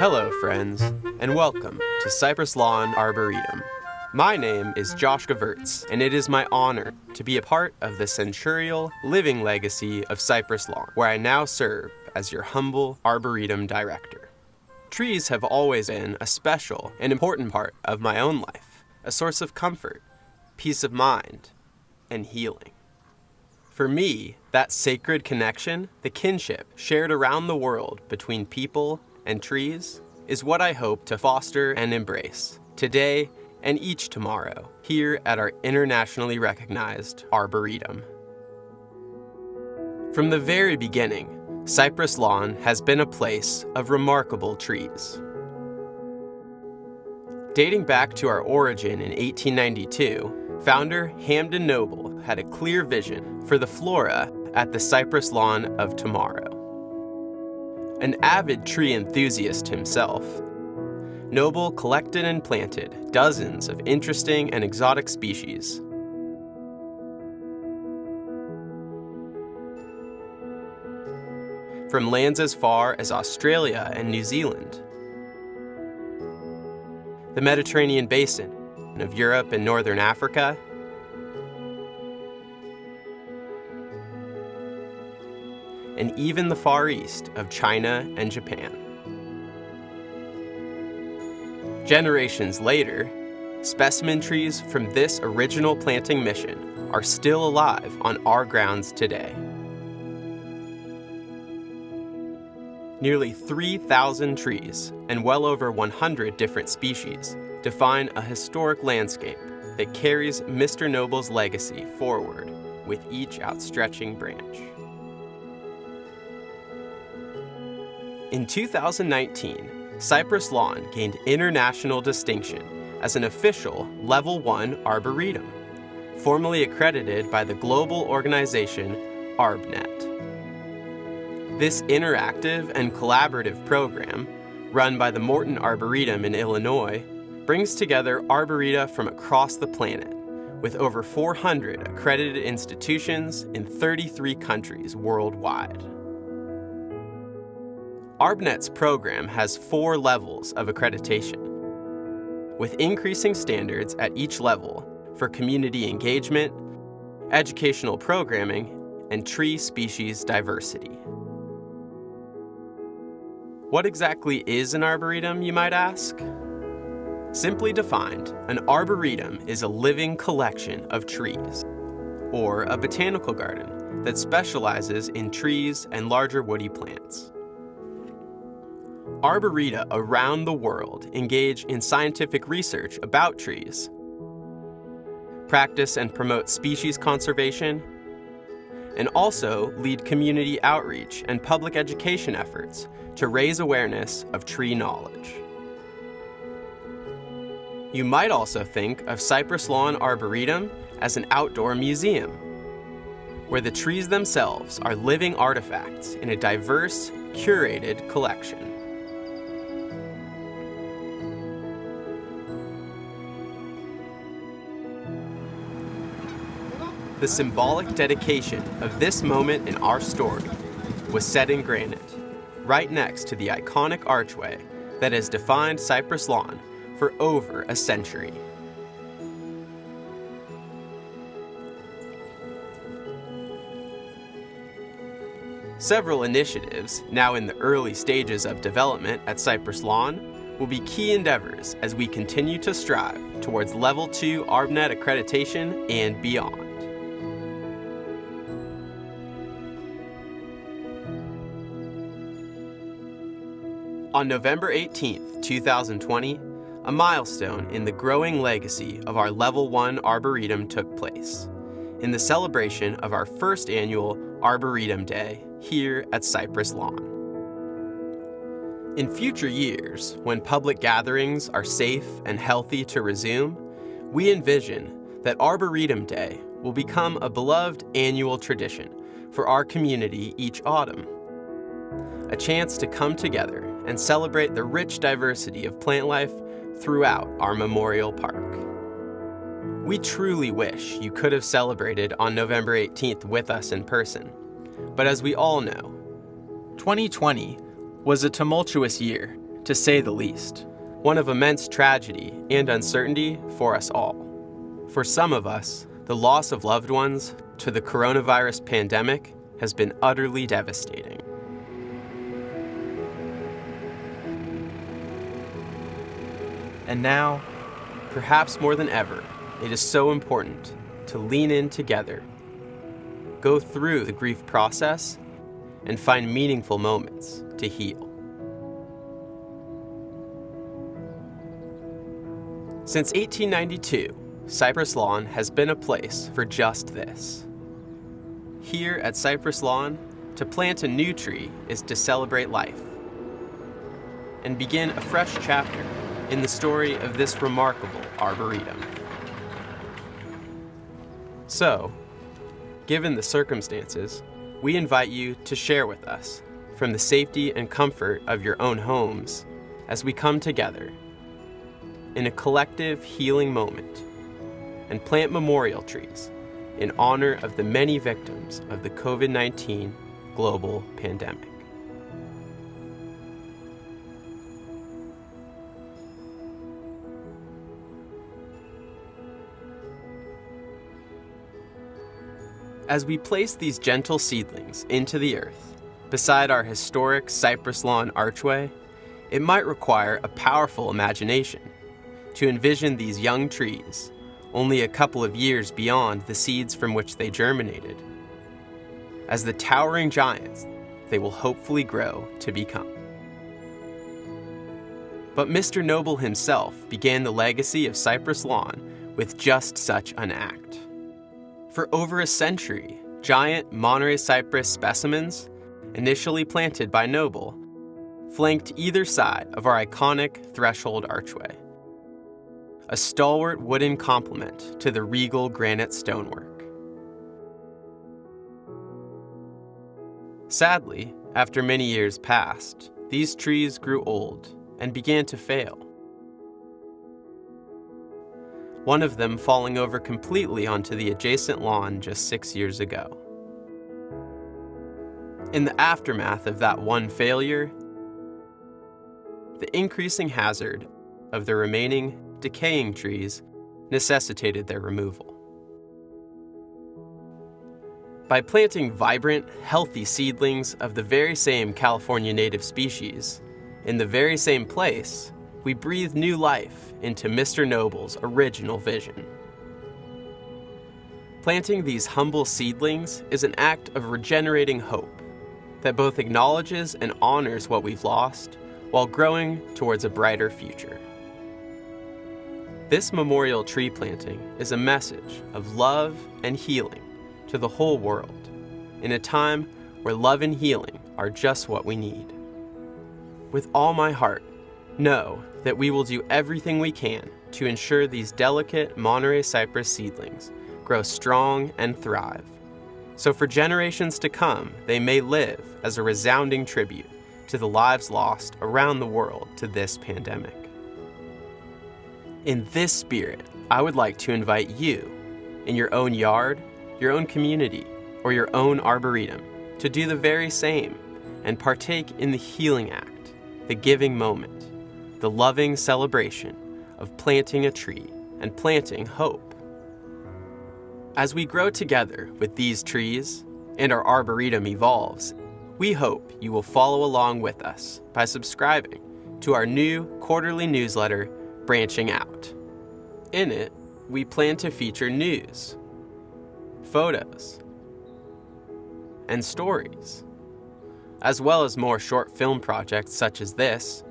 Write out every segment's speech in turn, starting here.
Hello, friends, and welcome to Cypress Lawn Arboretum. My name is Josh Gevertz, and it is my honor to be a part of the centurial living legacy of Cypress Lawn, where I now serve as your humble Arboretum Director. Trees have always been a special and important part of my own life, a source of comfort, peace of mind, and healing. For me, that sacred connection, the kinship shared around the world between people and trees, is what I hope to foster and embrace today and each tomorrow here at our internationally recognized Arboretum. From the very beginning, Cypress Lawn has been a place of remarkable trees. Dating back to our origin in 1892, founder Hamden Noble had a clear vision for the flora at the Cypress Lawn of tomorrow. An avid tree enthusiast himself, Noble collected and planted dozens of interesting and exotic species. From lands as far as Australia and New Zealand, the Mediterranean basin of Europe and Northern Africa, and even the Far East of China and Japan. Generations later, specimen trees from this original planting mission are still alive on our grounds today. Nearly 3,000 trees and well over 100 different species define a historic landscape that carries Mr. Noble's legacy forward with each outstretching branch. In 2019, Cypress Lawn gained international distinction as an official Level 1 Arboretum, formally accredited by the global organization ArbNet. This interactive and collaborative program, run by the Morton Arboretum in Illinois, brings together arboreta from across the planet, with over 400 accredited institutions in 33 countries worldwide. ArbNet's program has 4 levels of accreditation, with increasing standards at each level for community engagement, educational programming, and tree species diversity. What exactly is an arboretum, you might ask? Simply defined, an arboretum is a living collection of trees, or a botanical garden that specializes in trees and larger woody plants. Arboreta around the world engage in scientific research about trees, practice and promote species conservation, and also lead community outreach and public education efforts to raise awareness of tree knowledge. You might also think of Cypress Lawn Arboretum as an outdoor museum, where the trees themselves are living artifacts in a diverse, curated collection. The symbolic dedication of this moment in our story was set in granite, right next to the iconic archway that has defined Cypress Lawn for over a century. Several initiatives, now in the early stages of development at Cypress Lawn, will be key endeavors as we continue to strive towards Level 2 ArbNet accreditation and beyond. On November 18, 2020, a milestone in the growing legacy of our Level 1 Arboretum took place, in the celebration of our first annual Arboretum Day here at Cypress Lawn. In future years, when public gatherings are safe and healthy to resume, we envision that Arboretum Day will become a beloved annual tradition for our community each autumn, a chance to come together and celebrate the rich diversity of plant life throughout our memorial park. We truly wish you could have celebrated on November 18th with us in person, but as we all know, 2020 was a tumultuous year to say the least. One of immense tragedy and uncertainty for us all. For some of us, the loss of loved ones to the coronavirus pandemic has been utterly devastating. And now, perhaps more than ever, it is so important to lean in together, go through the grief process, and find meaningful moments to heal. Since 1892, Cypress Lawn has been a place for just this. Here at Cypress Lawn, to plant a new tree is to celebrate life and begin a fresh chapter in the story of this remarkable arboretum. So, given the circumstances, we invite you to share with us from the safety and comfort of your own homes as we come together in a collective healing moment and plant memorial trees in honor of the many victims of the COVID-19 global pandemic. As we place these gentle seedlings into the earth, beside our historic Cypress Lawn archway, it might require a powerful imagination to envision these young trees only a couple of years beyond the seeds from which they germinated, as the towering giants they will hopefully grow to become. But Mr. Noble himself began the legacy of Cypress Lawn with just such an act. For over a century, giant Monterey cypress specimens, initially planted by Noble, flanked either side of our iconic threshold archway, a stalwart wooden complement to the regal granite stonework. Sadly, after many years passed, these trees grew old and began to fail. One of them falling over completely onto the adjacent lawn just 6 years ago. In the aftermath of that one failure, the increasing hazard of the remaining decaying trees necessitated their removal. By planting vibrant, healthy seedlings of the very same California native species in the very same place, we breathe new life into Mr. Noble's original vision. Planting these humble seedlings is an act of regenerating hope that both acknowledges and honors what we've lost while growing towards a brighter future. This memorial tree planting is a message of love and healing to the whole world in a time where love and healing are just what we need. With all my heart, know that we will do everything we can to ensure these delicate Monterey cypress seedlings grow strong and thrive, so for generations to come they may live as a resounding tribute to the lives lost around the world to this pandemic. In this spirit, I would like to invite you, in your own yard, your own community, or your own arboretum, to do the very same and partake in the healing act, the giving moment, the loving celebration of planting a tree and planting hope. As we grow together with these trees and our arboretum evolves, we hope you will follow along with us by subscribing to our new quarterly newsletter, Branching Out. In it, we plan to feature news, photos, and stories, as well as more short film projects such as this,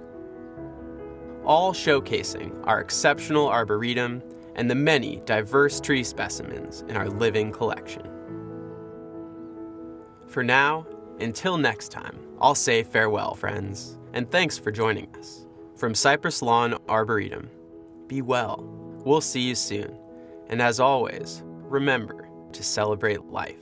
all showcasing our exceptional arboretum and the many diverse tree specimens in our living collection. For now, until next time, I'll say farewell, friends, and thanks for joining us. From Cypress Lawn Arboretum, be well. We'll see you soon. And as always, remember to celebrate life.